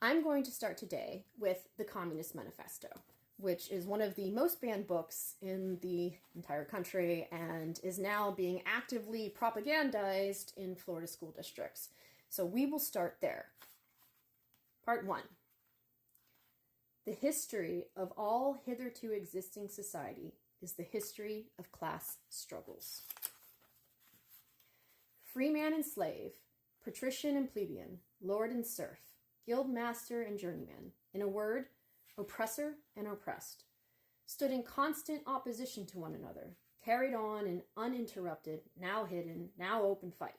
I'm going to start today with the Communist Manifesto, which is one of the most banned books in the entire country and is now being actively propagandized in Florida school districts. So we will start there. Part 1. The history of all hitherto existing society is the history of class struggles. Freeman and slave, patrician and plebeian, lord and serf, guild master and journeyman, in a word, oppressor and oppressed, stood in constant opposition to one another, carried on an uninterrupted, now hidden, now open fight.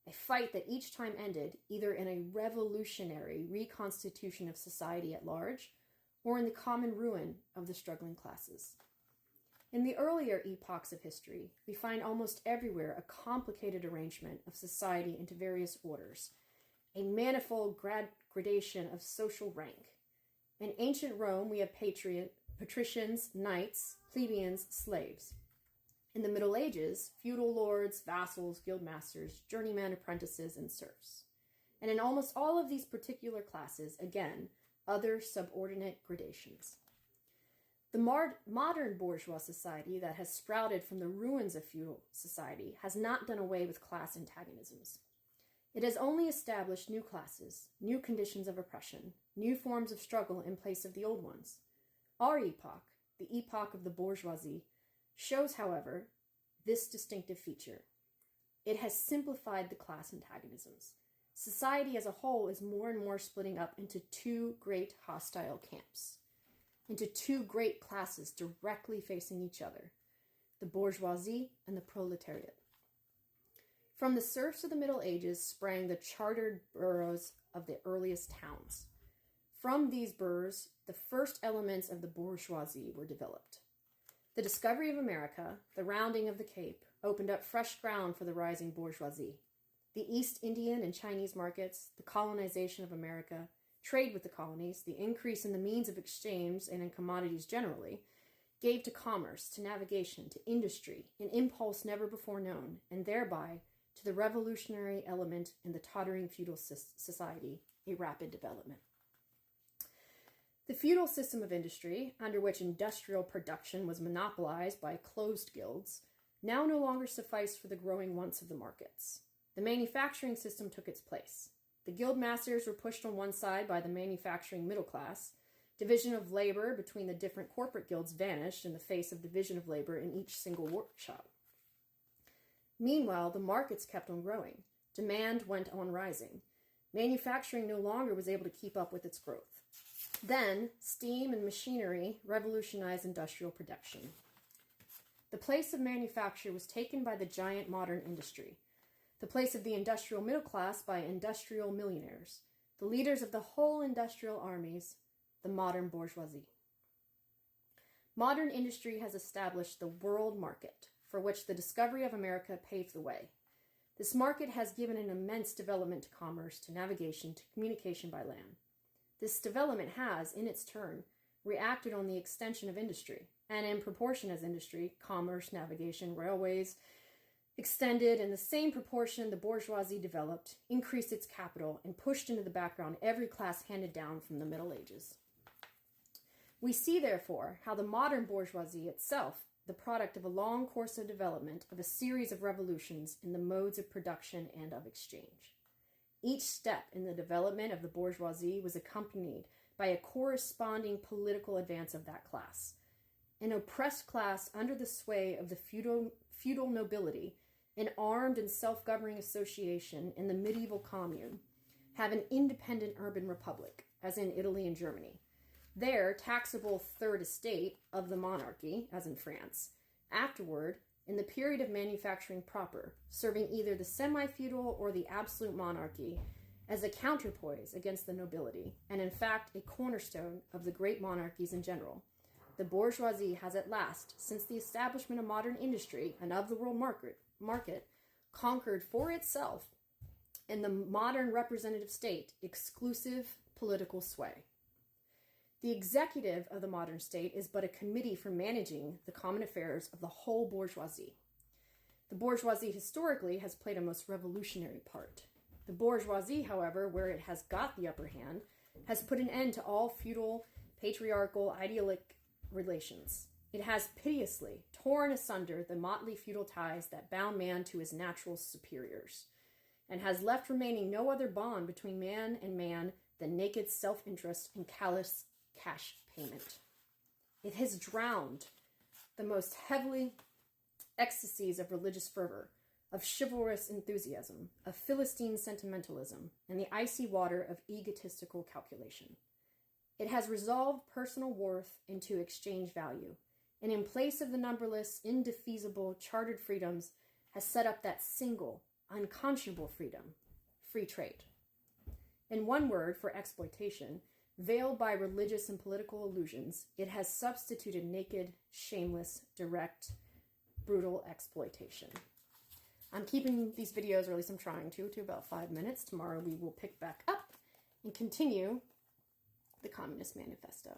A fight that each time ended either in a revolutionary reconstitution of society at large or in the common ruin of the struggling classes. In the earlier epochs of history, we find almost everywhere a complicated arrangement of society into various orders, a manifold gradation of social rank. In ancient Rome, we have patricians, knights, plebeians, slaves. In the Middle Ages, feudal lords, vassals, guildmasters, journeymen, apprentices, and serfs. And in almost all of these particular classes, again, other subordinate gradations. The modern bourgeois society that has sprouted from the ruins of feudal society has not done away with class antagonisms. It has only established new classes, new conditions of oppression, new forms of struggle in place of the old ones. Our epoch, the epoch of the bourgeoisie, shows, however, this distinctive feature. It has simplified the class antagonisms. Society as a whole is more and more splitting up into two great hostile camps, into two great classes directly facing each other, the bourgeoisie and the proletariat. From the serfs of the Middle Ages sprang the chartered boroughs of the earliest towns. From these boroughs, the first elements of the bourgeoisie were developed. The discovery of America, the rounding of the Cape, opened up fresh ground for the rising bourgeoisie. The East Indian and Chinese markets, the colonization of America, trade with the colonies, the increase in the means of exchange and in commodities generally, gave to commerce, to navigation, to industry, an impulse never before known, and thereby to the revolutionary element in the tottering feudal society, a rapid development. The feudal system of industry, under which industrial production was monopolized by closed guilds, now no longer sufficed for the growing wants of the markets. The manufacturing system took its place. The guild masters were pushed on one side by the manufacturing middle class. Division of labor between the different corporate guilds vanished in the face of division of labor in each single workshop. Meanwhile, the markets kept on growing. Demand went on rising. Manufacturing no longer was able to keep up with its growth. Then, steam and machinery revolutionized industrial production. The place of manufacture was taken by the giant modern industry, the place of the industrial middle class by industrial millionaires, the leaders of the whole industrial armies, the modern bourgeoisie. Modern industry has established the world market, for which the discovery of America paved the way. This market has given an immense development to commerce, to navigation, to communication by land. This development has, in its turn, reacted on the extension of industry, and in proportion as industry, commerce, navigation, railways, extended in the same proportion the bourgeoisie developed, increased its capital, and pushed into the background every class handed down from the Middle Ages. We see, therefore, how the modern bourgeoisie itself, the product of a long course of development of a series of revolutions in the modes of production and of exchange. Each step in the development of the bourgeoisie was accompanied by a corresponding political advance of that class. An oppressed class under the sway of the feudal nobility, an armed and self-governing association in the medieval commune, have an independent urban republic, as in Italy and Germany. There, taxable third estate of the monarchy, as in France. Afterward, in the period of manufacturing proper, serving either the semi-feudal or the absolute monarchy as a counterpoise against the nobility, and in fact a cornerstone of the great monarchies in general. The bourgeoisie has at last, since the establishment of modern industry and of the world market, conquered for itself, in the modern representative state, exclusive political sway. The executive of the modern state is but a committee for managing the common affairs of the whole bourgeoisie. The bourgeoisie historically has played a most revolutionary part. The bourgeoisie, however, where it has got the upper hand, has put an end to all feudal, patriarchal, idyllic relations. It has pitilessly torn asunder the motley feudal ties that bound man to his natural superiors, and has left remaining no other bond between man and man than naked self-interest and callous cash payment. It has drowned the most heavily ecstasies of religious fervor, of chivalrous enthusiasm, of Philistine sentimentalism, and the icy water of egotistical calculation. It has resolved personal worth into exchange value, and in place of the numberless, indefeasible, chartered freedoms, has set up that single, unconscionable freedom, free trade. In one word for exploitation, veiled by religious and political illusions, it has substituted naked, shameless, direct, brutal exploitation. I'm keeping these videos, or at least I'm trying to about 5 minutes. Tomorrow we will pick back up and continue the Communist Manifesto.